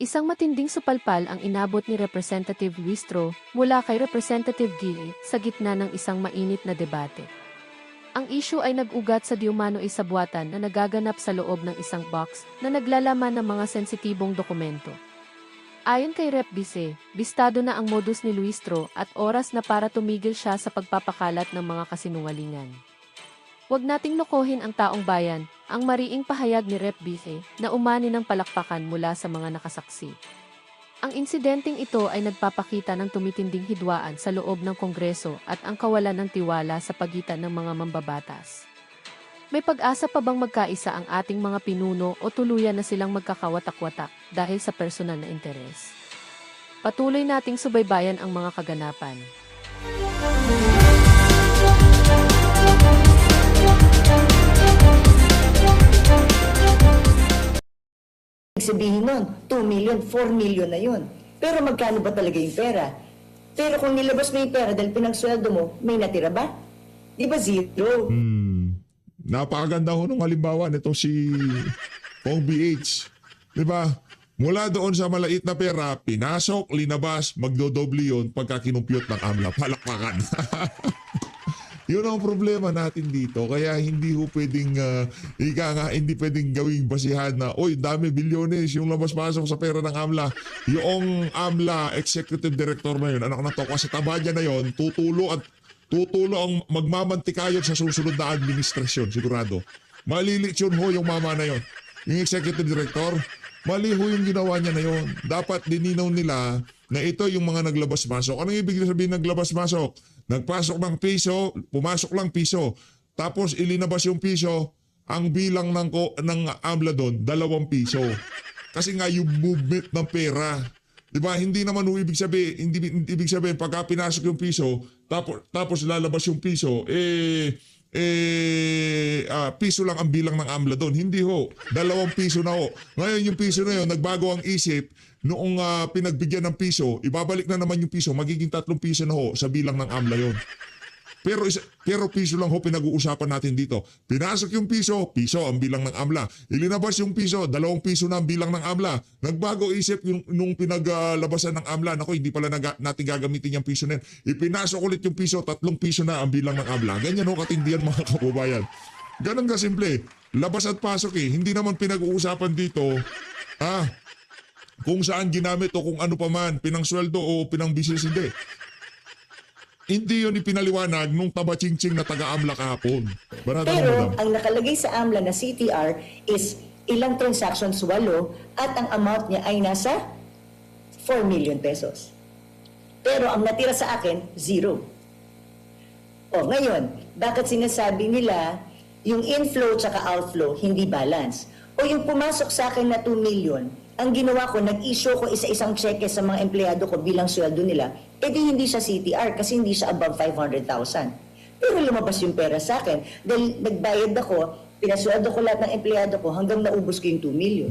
Isang matinding supalpal ang inabot ni Representative Luistro mula kay Representative Gili sa gitna ng isang mainit na debate. Ang issue ay nag-ugat sa diumano'y sabwatan na nagaganap sa loob ng isang box na naglalaman ng mga sensitibong dokumento. Ayon kay Rep. Bice, bistado na ang modus ni Luistro at oras na para tumigil siya sa pagpapakalat ng mga kasinungalingan. Huwag nating lokohin ang taong bayan, ang mariing pahayag ni Rep. Bice na umani ng palakpakan mula sa mga nakasaksi. Ang insidenteng ito ay nagpapakita ng tumitinding hidwaan sa loob ng Kongreso at ang kawalan ng tiwala sa pagitan ng mga mambabatas. May pag-asa pa bang magkaisa ang ating mga pinuno o tuluyan na silang magkakawatak-watak dahil sa personal na interes? Patuloy nating subaybayan ang mga kaganapan. Sabihin nun, 2 million, 4 million na yun. Pero magkano ba talaga yung pera? Pero kung nilabas mo yung pera dahil pinangsweldo mo, may natira ba? Di ba zero? Napakaganda ho nung halimbawa nito si Pong BH. Di ba? Mula doon sa malait na pera, pinasok, linabas, magdodoble yun pagka kinumpyut ng AMLA. Palakpakan. Yun ang problema natin dito. Kaya hindi ho pwedeng, hindi pwedeng gawing basihan na, oy, dami bilyones yung labas-pasok sa pera ng AMLA. Yung AMLA Executive Director na yun, anak na to, kasi taba niya na yun, tutulo ang magmamantikayod sa susunod na administrasyon, sigurado. Malilit yun ho yung mama na yun. Yung Executive Director, mali ho yung ginawa niya na yun. Dapat dininaw nila na ito yung mga naglabas-masok. Anong ibig sabihin naglabas-masok? Nagpasok ng piso, pumasok lang piso. Tapos ilinabas yung piso, ang bilang ng AMLA doon, 2 piso. Kasi nga yung movement ng pera. Diba? Hindi naman ibig sabihin pagka pinasok yung piso, tapos lalabas yung piso, piso lang ang bilang ng AMLA doon. Hindi ho. 2 piso na ho. Ngayon yung piso na yun, nagbago ang isip, noong pinagbigyan ng piso, ibabalik na naman yung piso, magiging 3 piso na ho sa bilang ng AMLA yun. Pero piso lang ho pinag-uusapan natin dito. Pinasok yung piso, piso ang bilang ng AMLA. Ilinabas yung piso, 2 piso na ang bilang ng AMLA. Nagbago isip nung pinaglabasan ng AMLA, naku, hindi pala natin gagamitin yung piso na yan. Ipinasok ulit yung piso, 3 piso na ang bilang ng AMLA. Ganyan ho katindihan mga kababayan. Ganun ka simple. Labas at pasok eh. Hindi naman pinag-uusapan dito, kung saan ginamit o kung ano pa man, pinangsweldo o pinangbisis, hindi. Hindi yun ipinaliwanag nung taba-ching-ching na taga-AMLA kahapon. Pero ang nakalagay sa AMLA na CTR is ilang transactions, 8, at ang amount niya ay nasa 4 million pesos. Pero ang natira sa akin, 0. O ngayon, bakit sinasabi nila yung inflow tsaka outflow hindi balance? O yung pumasok sa akin na 2 million, ang ginawa ko, nag-issue ko isa-isang cheque sa mga empleyado ko bilang sweldo nila, edi hindi siya CTR kasi hindi siya above 500,000. Pero lumabas yung pera sa akin. Dahil nagbayad ako, pinasweldo ko lahat ng empleyado ko hanggang naubos ko yung 2 million.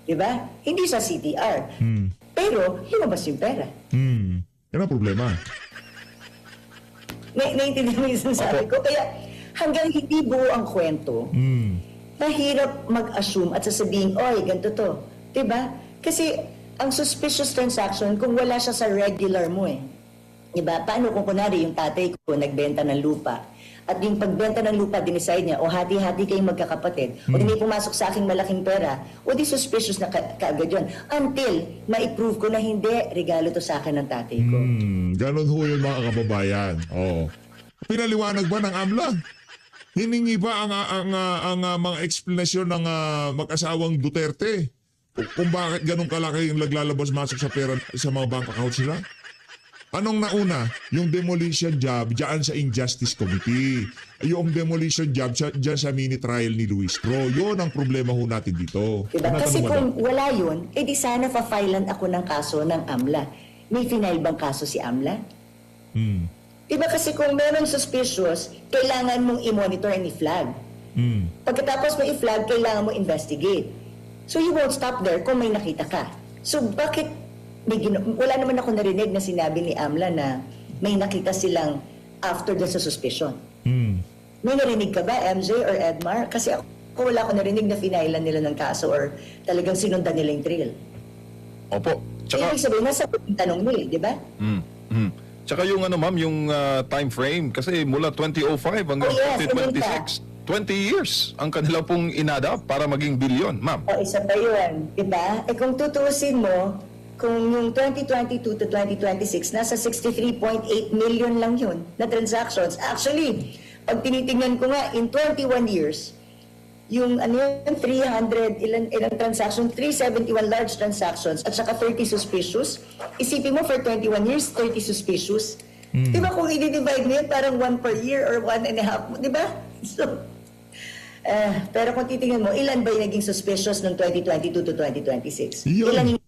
Diba? Hindi siya CTR. Pero lumabas yung pera. Yan ang problema. Naiintindihan mo yung sinasabi ko? Kaya hanggang hindi buo ang kwento, mahirap mag-assume at sasabihin, oy, ganito to. Diba? Kasi ang suspicious transaction kung wala siya sa regular mo eh. Diba? Paano kung kunwari yung tatay ko nagbenta ng lupa at yung pagbenta ng lupa, dinicide niya, o hati-hati kayong magkakapatid, o hindi pumasok sa aking malaking pera, o di suspicious na kaagad yun. Until ma-prove ko na hindi, regalo to sa akin ng tatay ko. Ganon ho yun mga kababayan. Oo. Pinaliwanag ba ng AMLA? Hiningi ba ang mga eksplanasyon ng mag-asawang Duterte kung bakit ganun kalaki yung naglalabas-masok sa pera sa mga bank accounts nila? Anong nauna? Yung demolition job dyan sa Injustice Committee. Yung demolition job dyan sa mini trial ni Luistro. Yun ang problema ho natin dito. Diba? Kasi kung wala yun, edi sana pa-filean ako ng kaso ng AMLA. May final bang kaso si AMLA? Diba kasi kung meron suspicious, kailangan mong i-monitor and i-flag. Pagkatapos mo i-flag, kailangan mo investigate. So you won't stop there kung may nakita ka. So bakit wala naman ako narinig na sinabi ni AMLA na may nakita silang after dun sa suspicion. May narinig ka ba, MJ or Edmar? Kasi ako wala ko narinig na finailan nila ng kaso or talagang sinundan nila yung trail. Opo. Tsaka, Ibig sabihin, nasa yung tanong mo di ba? Tsaka yung ma'am, yung time frame, kasi mula 2005 hanggang Oh, yes, 2026, 20 years ang kanila pong inadapt para maging billion, ma'am. O, isa pa yun, di ba? Eh kung tutuusin mo, kung yung 2022 to 2026, nasa 63.8 million lang yun na transactions. Actually, pag tinitingnan ko nga, in 21 years, yung ano yun, 300, ilang transactions, 371 large transactions, at saka 30 suspicious. Isipin mo, for 21 years, 30 suspicious. Di ba kung i-divide mo yun, parang 1 per year or 1.5, di ba? So, pero kung titingnan mo, ilan ba yung naging suspicious ng 2022 to 2026? Yun. Ilan yung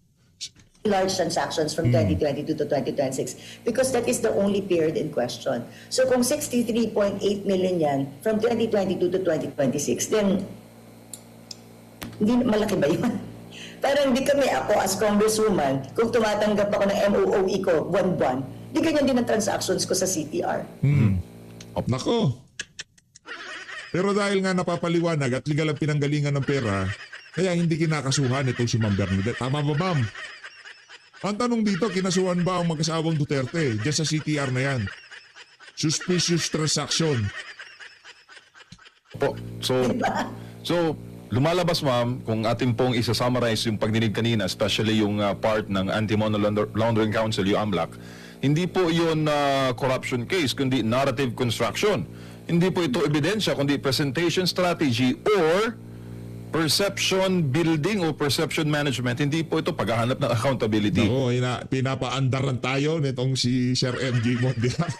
large transactions from 2022 to 2026? Because that is the only period in question. So kung 63.8 million yan from 2022 to 2026, then hindi malaki ba yun? Parang hindi kami ako as congresswoman, kung tumatanggap ako ng MOOE ko buwan-buwan, di ganyan din ang transactions ko sa CTR. Nako. Pero dahil nga napapaliwanag at legal ang pinanggalingan ng pera, kaya hindi kinakasuhan itong si Ma'am Bernadette. Tama ba, ma'am? Ang tanong dito, kinasuhan ba ang mag-asawang Duterte dyan sa CTR na yan? Suspicious transaction. Opo. So, lumalabas ma'am, kung atin pong isa-summarize yung pagdinig kanina, especially yung part ng Anti-Money Laundering Council, yung AMLAC, hindi po yun corruption case, kundi narrative construction. Hindi po ito ebidensya, kundi presentation strategy or perception building o perception management. Hindi po ito paghahanap ng accountability. Oo, pinapaandaran tayo nitong si Sir MJ Mondial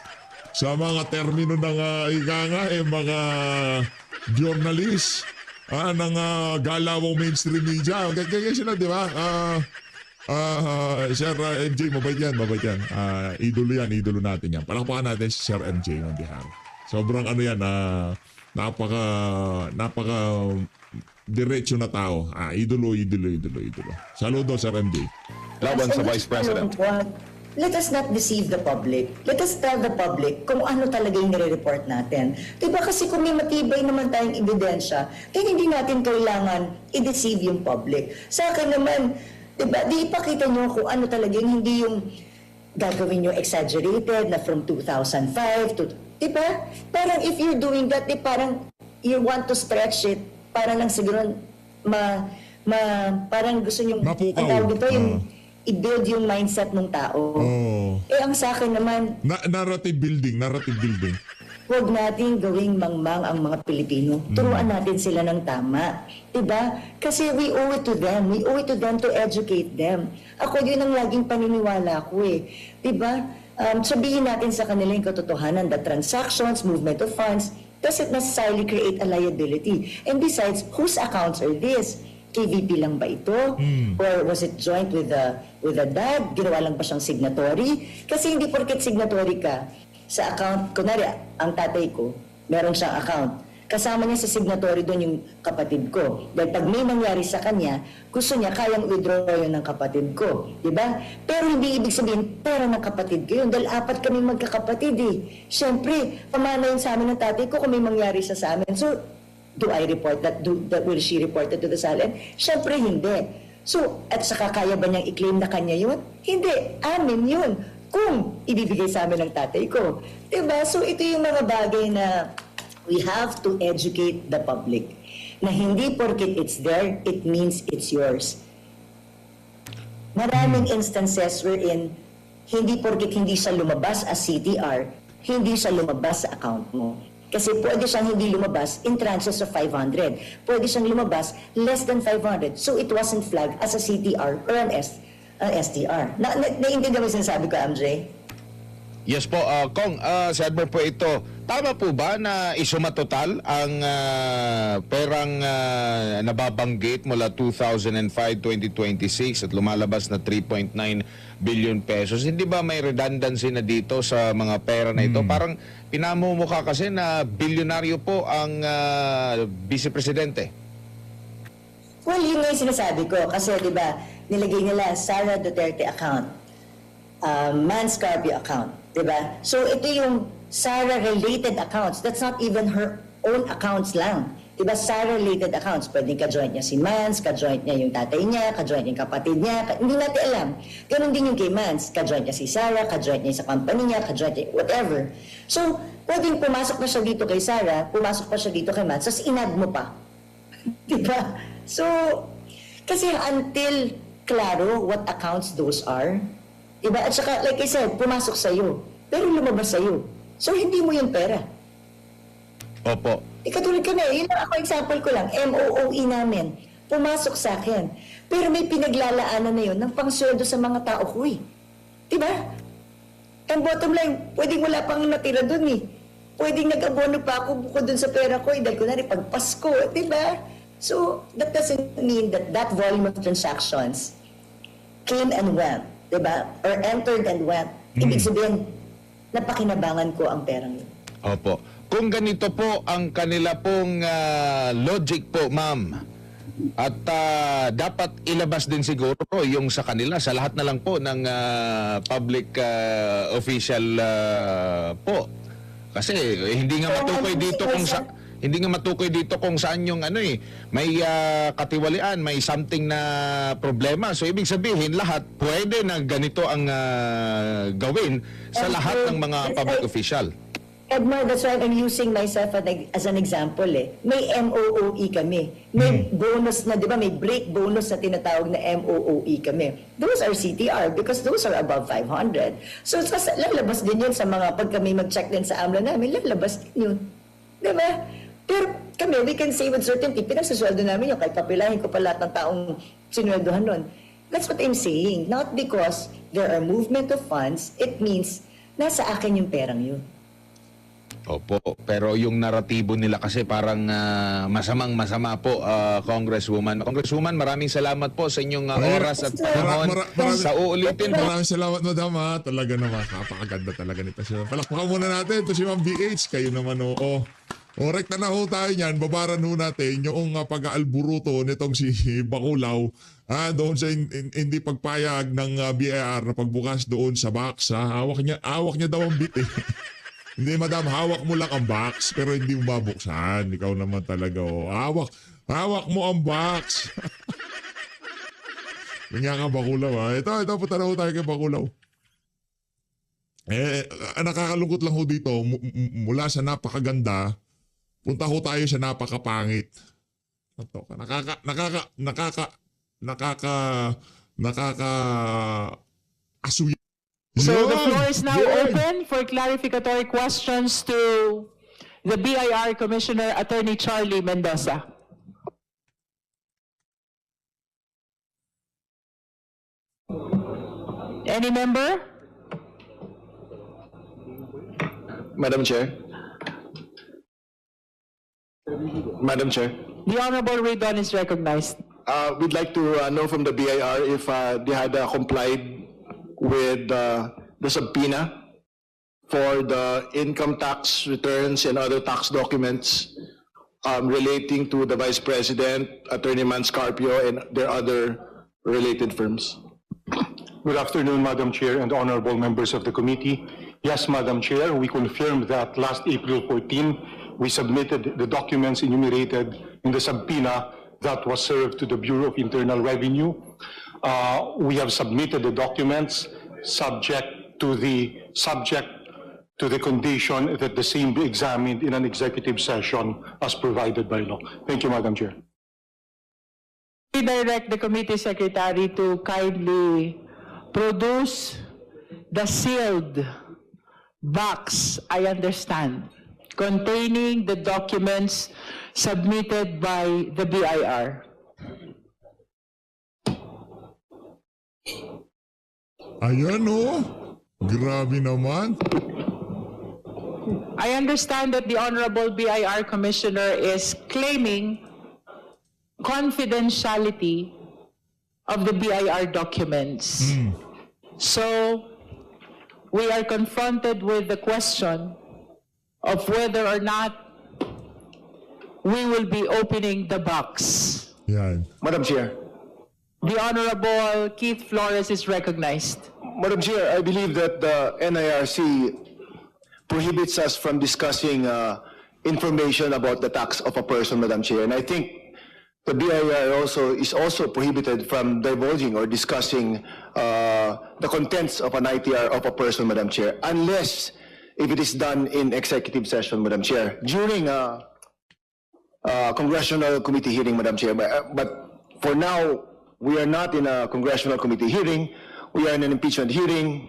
sa mga termino ng mga journalist ng galawang mainstream media. Kaya sila, di ba? Sir MJ, mabait yan. Idolo natin yan. Palakpakan natin si Sir MJ Mondial. Sobrang napaka diretso na tao. Idolo. Saludo, Sir MJ. Laban sa Vice President. Let us not deceive the public. Let us tell the public kung ano talaga yung nire-report natin. Diba kasi kung may matibay naman tayong ebidensya, hindi natin kailangan i-deceive yung public. Sa akin naman, diba, di ipakita nyo kung ano talaga yung hindi yung gagawin nyo exaggerated na from 2005 to, diba? Parang if you're doing that, parang you want to stretch it, parang lang siguro parang gusto nyo, Mapukaw. ang tawag dito, yung i-build yung mindset ng tao. Oh. Ang sa akin naman, Narrative building. huwag natin gawing mangmang ang mga Pilipino. Turuan natin sila ng tama. Diba? Kasi we owe it to them. We owe it to them to educate them. Ako yun ang laging paniniwala ko eh. Diba? Sabihin natin sa kanila yung katotohanan, the transactions, movement of funds, doesn't necessarily create a liability. And besides, whose accounts are this? KVP lang ba ito? Or was it joint with the dad? Ginawa lang ba siyang signatory? Kasi hindi porket signatory ka sa account, kunwari, ang tatay ko, meron siyang account. Kasama niya sa signatory doon yung kapatid ko. Dahil pag may nangyari sa kanya, gusto niya kayang withdraw yun ng kapatid ko. Diba? Pero hindi ibig sabihin, pera ng kapatid ko yun. Dahil 4 kami magkakapatid eh. Siyempre, pamana yun sa amin ng tatay ko kung may mangyari sa amin. So, do I report that? Will she report it to the SALN? Siyempre, hindi. So, at saka kaya ba niyang i-claim na kanya yun? Hindi. Amin yun. Kung ibibigay sa amin ng tatay ko. Diba? So, ito yung mga bagay na we have to educate the public. Na hindi porket it's there, it means it's yours. Maraming instances wherein hindi porket hindi siya lumabas as CTR, hindi siya lumabas sa account mo. Kasi pwede siyang hindi lumabas in tranches of 500. Pwede siyang lumabas less than 500. So it wasn't flagged as a CTR or an STR. Naiintindihan mo yung sinasabi ko, MJ? Yes po, Kong, si Admiral po ito. Tama po ba na isuma total ang perang nababanggit mula 2005-2026 at lumalabas na 3.9 billion pesos? Hindi ba may redundancy na dito sa mga pera na ito? Parang pinamumukha kasi na bilyonaryo po ang Vice Presidente. Well, yun nga yung sinasabi ko. Kasi, di ba, nilagay nila Sara Duterte account, Manscarpio account, di ba? So, ito yung Sara-related accounts. That's not even her own accounts lang. Diba, Sarah-related accounts, pwedeng ka-joint niya si Mans, ka-joint niya yung tatay niya, ka-joint yung kapatid niya, hindi natin alam. Ganon din yung kay Mans, ka-joint niya si Sarah, ka-joint niya sa company niya, ka-joint niya, whatever. So, pwedeng pumasok na siya dito kay Sarah, pumasok pa siya dito kay Mans, tapos inad mo pa. Diba? So, kasi until klaro what accounts those are, diba? At saka, like I said, pumasok sa'yo, pero lumabas sa'yo. So, hindi mo yung pera. Opo. Katulad kami, yun lang ako example ko lang, MOOE namin, pumasok sa akin. Pero may pinaglalaanan na yun ng pangsweldo sa mga tao ko eh. Diba? Ang bottom line, pwedeng wala pang natira dun eh. Pwedeng nag-abono pa ako bukod dun sa pera ko eh, dahil ko na rin pag Pasko, diba? So, that doesn't mean that that volume of transactions came and went, diba? Or entered and went. Ibig sabihin, napakinabangan ko ang perang yun. Opo. Kung ganito po ang kanila pong logic po, ma'am, at dapat ilabas din siguro yung sa kanila, sa lahat na lang po ng public official po. Kasi hindi nga matukoy dito kung sa... Hindi nga matukoy dito kung saan yung ano eh, may katiwalian, may something na problema. So ibig sabihin lahat pwede na ganito ang gawin sa lahat ng mga public official. Edmar, that's why I'm using myself as an example eh. May MOOE kami. May bonus na, di ba? May break bonus na tinatawag na MOOE kami. Those are CTR because those are above 500. So lalabas din yun sa mga, pag kami mag-check din sa AMLA namin, lalabas din yun. Di ba? Pero kami, we can say with certainty, pinagsasweldo namin yun, kahit papilahin ko pa lahat ng taong sinweldohan nun. That's what I'm saying. Not because there are movement of funds, it means nasa akin yung perang yun. Opo, pero yung naratibo nila kasi parang masamang-masama po, Congresswoman. Congresswoman, maraming salamat po sa inyong oras at panahon. Sa uulitin po. Maraming salamat, madam, ha. Talaga naman, napakaganda talaga nito. Palakpakan muna natin. Ito si Ma'am BH. Kayo naman, oo. O, rekta na ho tayo niyan. Babaran ho natin yung pag-aalburuto nitong si Baculaw. Doon sa hindi pagpayag ng BIR na pagbukas doon sa box. Hawak niya daw ang bit eh. Hindi, madam, hawak mo lang ang box pero hindi mo mabuksan. Ikaw naman talaga, oh. Hawak mo ang box. Kanya ka, Baculaw, ha. Ito, punta na ho tayo kay Baculaw. Nakakalungkot lang ho dito, mula sa napakaganda, punta ho tayo sa napakapangit. Asuya. So the Yun! floor is now Yun! open for clarificatory questions to the BIR Commissioner Attorney Charlie Mendoza. Any member? Madam Chair. Madam Chair, The Honorable Raydon is recognized. we'd like to know from the BIR if they had complied with the subpoena for the income tax returns and other tax documents relating to the Vice President, Attorney Manscarpio, and their other related firms. Good afternoon, Madam Chair and honorable members of the committee. Yes, Madam Chair, we confirmed that last April 14, we submitted the documents enumerated in the subpoena that was served to the Bureau of Internal Revenue. We have submitted the documents subject to the condition that the same be examined in an executive session as provided by law. Thank you, Madam Chair. We direct the committee secretary to kindly produce the sealed box, I understand, containing the documents submitted by the BIR. Ayan, oh. Grabe naman. I understand that the Honorable BIR Commissioner is claiming confidentiality of the BIR documents. So, we are confronted with the question of whether or not we will be opening the box. Yan. Madam Chair. The Honorable Keith Flores is recognized. Madam Chair, I believe that the NIRC prohibits us from discussing information about the tax of a person, Madam Chair. And I think the BIR is also prohibited from divulging or discussing the contents of an ITR of a person, Madam Chair, unless if it is done in executive session, Madam Chair, during a congressional committee hearing, Madam Chair. But for now, we are not in a congressional committee hearing. We are in an impeachment hearing,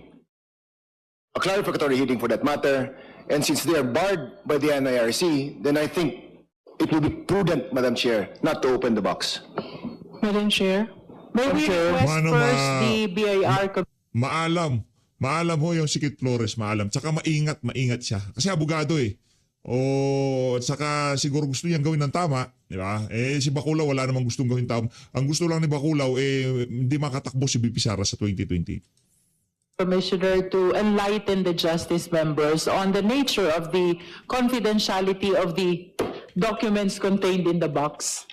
a clarificatory hearing for that matter. And since they are barred by the NIRC, then I think it will be prudent, Madam Chair, not to open the box. Madam Chair, may we request Mano, first the BIR Maalam ho yung si Kit Flores, maalam. Tsaka maingat siya. Kasi abogado eh. At saka siguro gusto niyang gawin ng tama, di ba? Si Baculaw wala namang gustong gawin tama. Ang gusto lang ni Baculaw hindi makatakbo si BP Sara sa 2020. Commissioner to enlighten the justice members on the nature of the confidentiality of the documents contained in the box.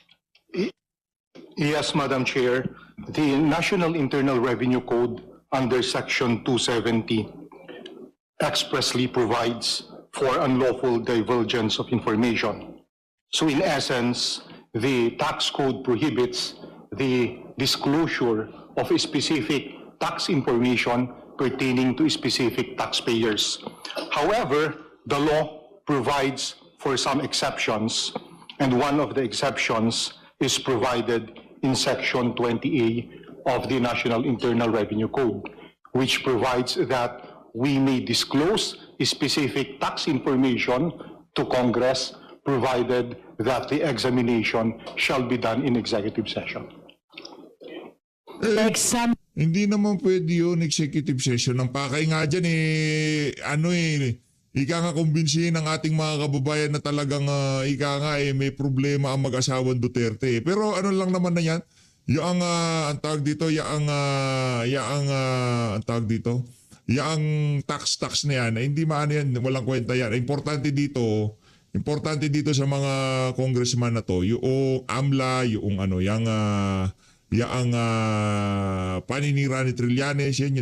Yes, Madam Chair. The National Internal Revenue Code under Section 270 expressly provides for unlawful divulgence of information. So in essence, the tax code prohibits the disclosure of a specific tax information pertaining to specific taxpayers. However, the law provides for some exceptions, and one of the exceptions is provided in Section 20A of the National Internal Revenue Code, which provides that we may disclose specific tax information to Congress, provided that the examination shall be done in executive session. Hindi naman pwede yun, executive session. Ang pakay nga dyan ika nga kumbinsihin ng ating mga kababayan na talagang may problema ang mag-asawang Duterte. Pero ano lang naman na yan, yung ang tawag dito, yung tax na yan, hindi maano yan, walang kwenta yan. Importante dito sa mga congressman na to, yung AMLA, yung paninira ni Trillanes, yun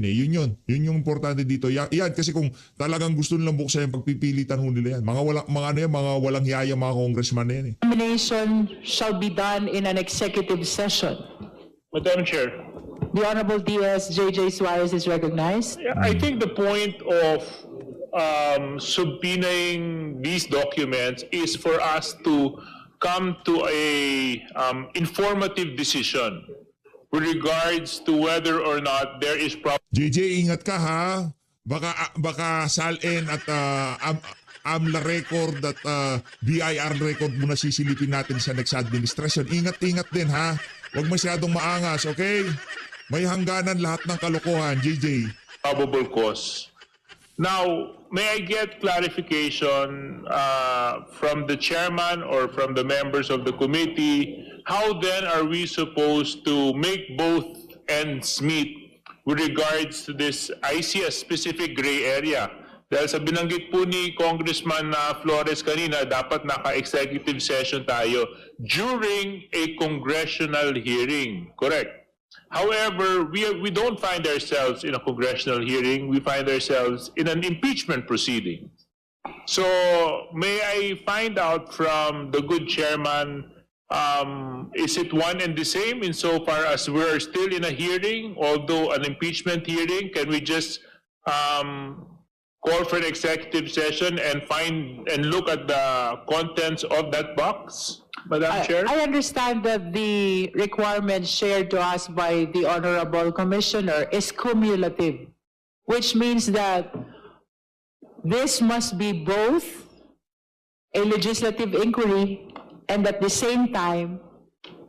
yung importante dito. Yan kasi kung talagang gusto nilang buksan yung pagpipilitan ho nila yan. Mga walang hiyaya mga congressman na yan eh. Examination shall be done in an executive session. Madam Chair, The Honorable DS J.J. Suarez is recognized. I think the point of subpoenaing these documents is for us to come to a informative decision with regards to whether or not there is JJ, ingat ka ha. Baka SALN at AMLA record at BIR record mo na sisilipin natin sa next administration. Ingat din ha. Huwag masyadong maangas, okay? May hangganan lahat ng kalokohan, JJ. probable cause. Now, may I get clarification from the chairman or from the members of the committee? How then are we supposed to make both ends meet with regards to this? I see a specific gray area. Dahil sa binanggit po ni Congressman Flores kanina, dapat naka-executive session tayo during a congressional hearing. Correct. However, we don't find ourselves in a congressional hearing. We find ourselves in an impeachment proceeding. So, may I find out from the good chairman, is it one and the same insofar as we're still in a hearing, although an impeachment hearing? Can we just call for an executive session and look at the contents of that box, Madam Chair? I understand that the requirement shared to us by the Honorable Commissioner is cumulative, which means that this must be both a legislative inquiry and at the same time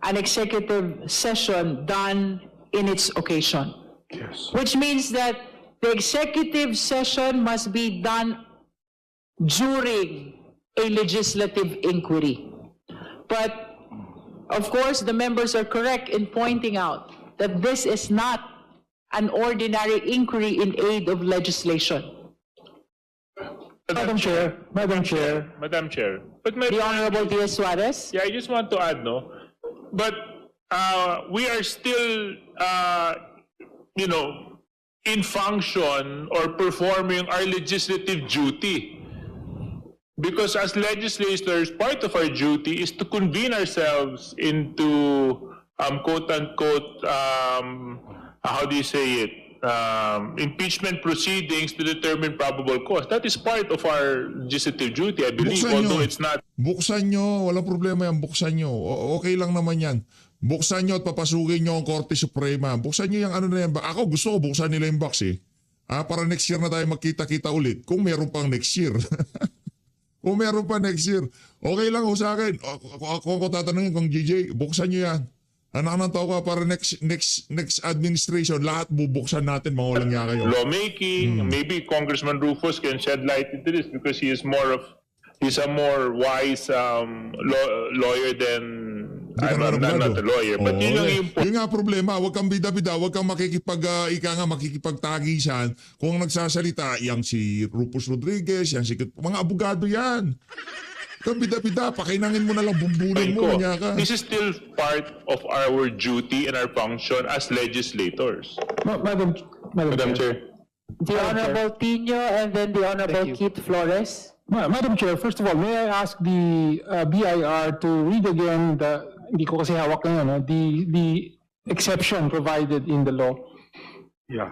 an executive session done in its occasion. Yes. Which means that the executive session must be done during a legislative inquiry. But, of course, the members are correct in pointing out that this is not an ordinary inquiry in aid of legislation. Madam Chair. But The Honorable Diaz Suarez? Yeah, I just want to add, no? But we are still, in function or performing our legislative duty. Because as legislators, part of our duty is to convene ourselves into quote-unquote, how do you say it? Impeachment proceedings to determine probable cause. That is part of our legislative duty, I believe, Buksan although nyo. it's not. Buksan nyo. Walang problema yan. Buksan nyo. Okay lang naman yan. Buksan nyo at papasukin nyo ang Korte Suprema. Buksan nyo yung ano na yan. Ako gusto ko buksan nila yung box eh. Para next year na tayo magkita-kita ulit. Kung meron pang next year. Kung meron pa next year. Okay lang ho sa akin. Ako tatanungin kung GJ, buksan nyo yan. Anak ng tao ka para next administration, lahat bubuksan natin, mga walang niya kayo. Lawmaking, maybe Congressman Rufus can shed light into this because he's a more wise lawyer than I'm not a lawyer. But yun ang yung Yung nga problema, huwag kang bida-bida, huwag kang makikipagtagisan kung nagsasalita, yang si Rufus Rodriguez, yang si mga abogado yan. Huwag kang bida-bida, pakinangin mo na lang, bumbulin mo, niya ka. This is still part of our duty and our function as legislators. Madam Chair. The Honorable Tino and then the Honorable Keith Flores. Madam Chair, first of all, may I ask the BIR to read again hindi ko kasi hawak na yun, the exception provided in the law. Yeah.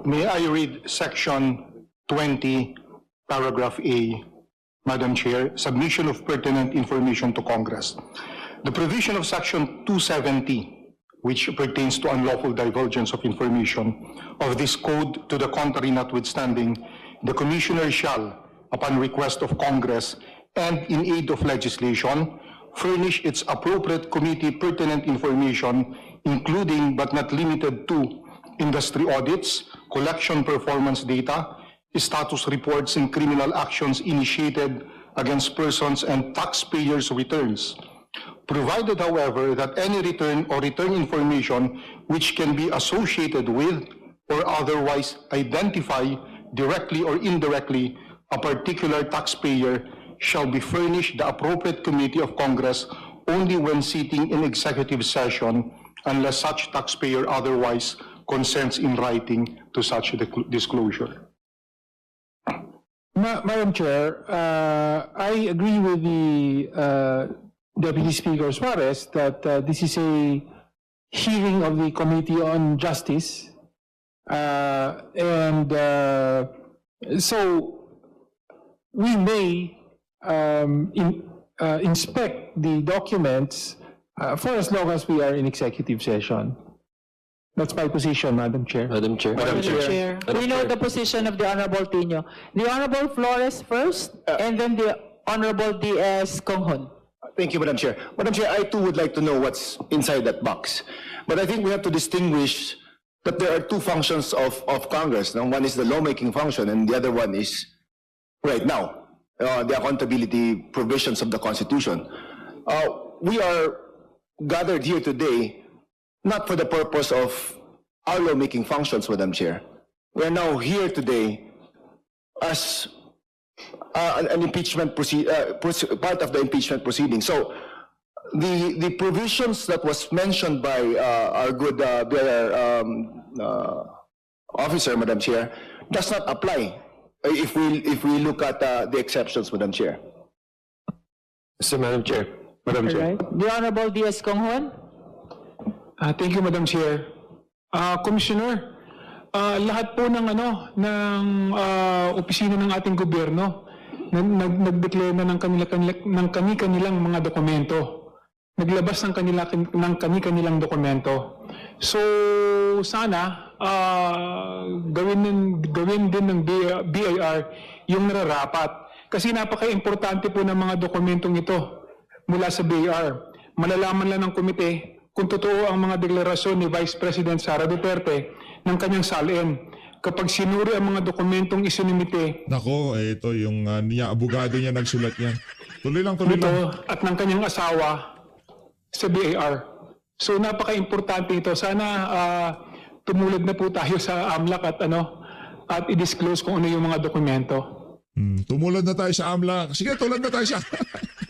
May I read section 20, paragraph A, Madam Chair, submission of pertinent information to Congress. The provision of section 270, which pertains to unlawful divulgence of information of this code to the contrary notwithstanding, the Commissioner shall, upon request of Congress and in aid of legislation, furnish its appropriate committee pertinent information, including but not limited to industry audits, collection performance data, status reports and criminal actions initiated against persons and taxpayers' returns. Provided, however, that any return or return information which can be associated with or otherwise identify directly or indirectly a particular taxpayer shall be furnished the appropriate committee of Congress only when sitting in executive session unless such taxpayer otherwise consents in writing to such disclosure. Madam Chair, I agree with the Deputy Speaker Suarez that this is a hearing of the Committee on Justice, so we may inspect the documents for as long as we are in executive session. That's my position, Madam Chair. Madam Chair. We know the position of the Honorable Tino. The Honorable Flores first, and then the Honorable D.S. Conghon. Thank you, Madam Chair. Madam Chair, I too would like to know what's inside that box. But I think we have to distinguish that there are two functions of Congress. Now, one is the lawmaking function, and the other one is, right now, the accountability provisions of the Constitution. We are gathered here today not for the purpose of our lawmaking functions, Madam Chair. We are now here today as an impeachment part of the impeachment proceeding. So the provisions that was mentioned by our good officer, Madam Chair, does not apply if we look at the exceptions, Madam Chair. Madam Chair. Madam Chair. Right. The Honorable D.S. Conghon. Thank you, Madam Chair. Commissioner, lahat po ng opisina ng ating gobyerno nag-declare na ng kanilang mga dokumento. Naglabas ng kanilang dokumento. So sana gawin din ng BIR yung nararapat. Kasi napaka-importante po ng mga dokumentong ito mula sa BIR. Malalaman lang ng komite kung totoo ang mga deklarasyon ni Vice President Sara Duterte ng kanyang salin. Kapag sinuri ang mga dokumentong isinumite. Nako, ito yung abogado niya nagsulat niyan. Tuloy lang. At ng kanyang asawa sa BIR. So napaka-importante ito. Sana tumulad na po tayo sa AMLAC at i-disclose kung ano yung mga dokumento. Tumulad na tayo sa AMLAC. Sige, tulad na tayo sa...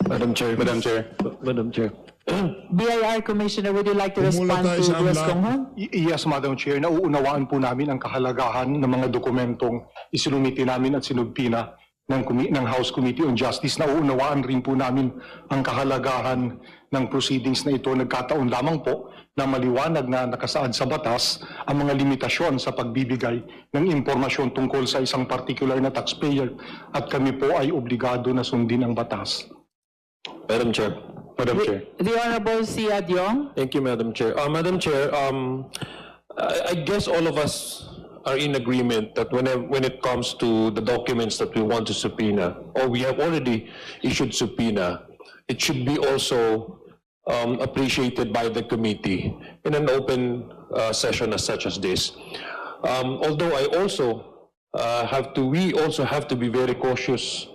Madam Chair. BIR Commissioner, would you like to respond to D.S. Conghon? Yes, Madam Chair. Nauunawaan po namin ang kahalagahan ng mga dokumentong isinumiti namin at sinubpina ng House Committee on Justice. Nauunawaan rin po namin ang kahalagahan ng proceedings na ito. Nagkataon lamang po na maliwanag na nakasaad sa batas ang mga limitasyon sa pagbibigay ng impormasyon tungkol sa isang particular na taxpayer at kami po ay obligado na sundin ang batas. Madam Chair. Madam Chair. The Honorable Sia Diong. Thank you, Madam Chair. Madam Chair, I guess all of us are in agreement that when it comes to the documents that we want to subpoena, or we have already issued subpoena, it should be also appreciated by the committee in an open session as such as this. Although I also we also have to be very cautious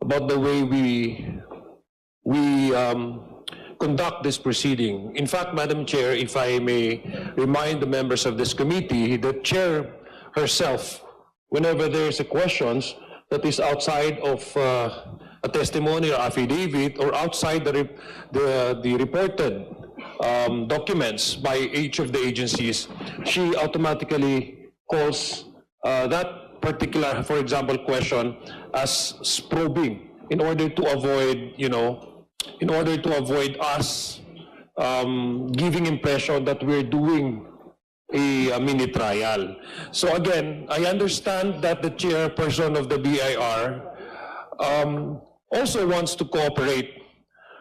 about the way we conduct this proceeding. In fact, Madam Chair, if I may remind the members of this committee, the chair herself, whenever there is a questions that is outside of a testimony or affidavit or outside the reported documents by each of the agencies, she automatically calls that particular, for example, question as probing in order to avoid, us giving impression that we're doing a mini trial. So again, I understand that the chairperson of the BIR also wants to cooperate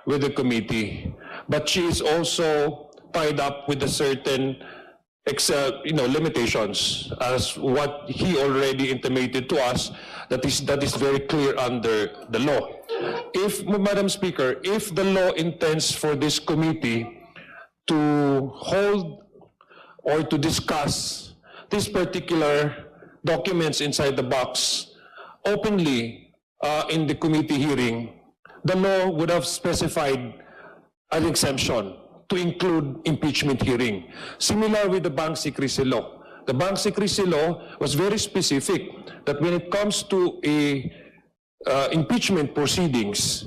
with the committee, but she is also tied up with a certain limitations as what he already intimated to us that is very clear under the law. If, Madam Speaker, if the law intends for this committee to hold or to discuss these particular documents inside the box openly in the committee hearing, the law would have specified an exemption to include impeachment hearing. Similar with the bank secrecy law. The bank secrecy law was very specific that when it comes to impeachment proceedings,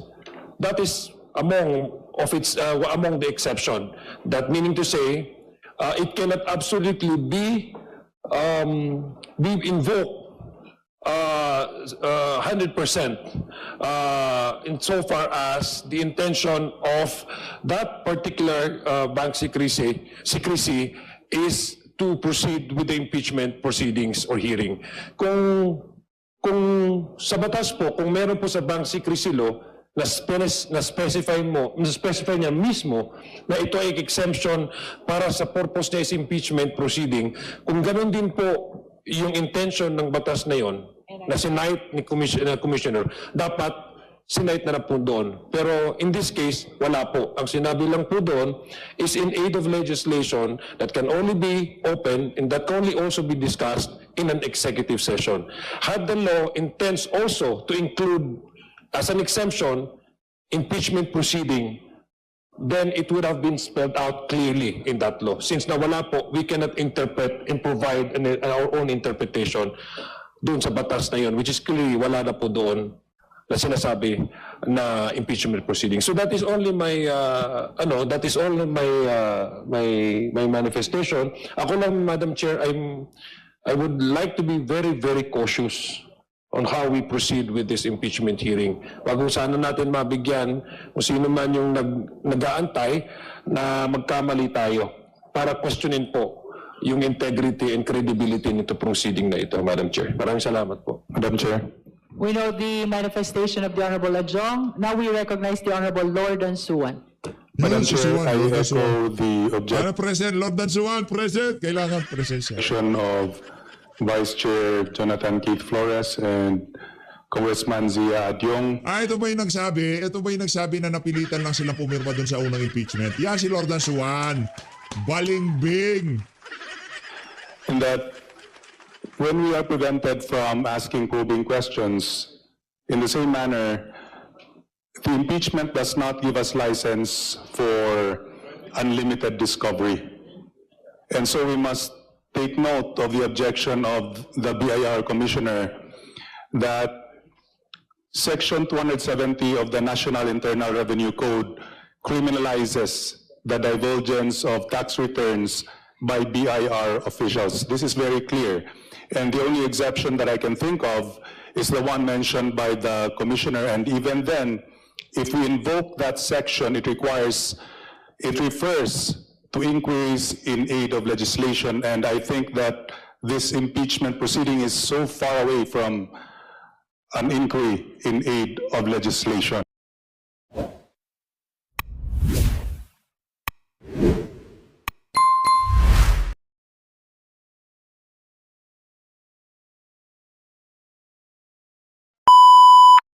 that is among the exception. That meaning to say, it cannot absolutely be invoked 100% insofar as the intention of that particular bank secrecy is to proceed with the impeachment proceedings or hearing. Kung sa batas po, kung meron po sa bank secrecy law na specify niya mismo na ito ay exemption para sa purpose na is impeachment proceeding, kung ganoon din po yung intention ng batas na yon na sinight ni Commissioner, dapat sinight na po doon. Pero in this case, wala po. Ang sinabi lang po doon is in aid of legislation that can only be open and that can only also be discussed in an executive session. Had the law intends also to include as an exemption impeachment proceeding, then it would have been spelled out clearly in that law. Since nawala po, we cannot interpret and provide our own interpretation doon sa batas na yun, which is clearly wala na po doon na sinasabi na impeachment proceeding. So that is only my my manifestation. Ako lang, Madam Chair, I would like to be very, very cautious on how we proceed with this impeachment hearing. Wag sana natin mabigyan kung sino man yung nag-aantay na magkamali tayo para questionin po yung integrity and credibility nito proceeding na ito, Madam Chair. Maraming salamat po. Madam Chair. We know the manifestation of the Honorable Adjong. Now we recognize the Honorable Lord Dansuan. Madam Yes, Chair, Suwan, I Lord echo Dansuan. the Ano, President? Lord Dansuan, President. Kailangan presensya. objection of Vice Chair Jonathan Keith Flores and Congressman Zia Adyong. Ito ba yung nagsabi? Ito ba yung nagsabi na napilitan lang silang pumirma doon sa unang impeachment? Yan si Lord Dansuan. Balingbing. And that when we are prevented from asking probing questions, in the same manner, the impeachment does not give us license for unlimited discovery. And so we must take note of the objection of the BIR Commissioner that Section 270 of the National Internal Revenue Code criminalizes the divulgence of tax returns by BIR officials. This is very clear. And the only exception that I can think of is the one mentioned by the commissioner, and even then, if we invoke that section, it refers to inquiries in aid of legislation, and I think that this impeachment proceeding is so far away from an inquiry in aid of legislation.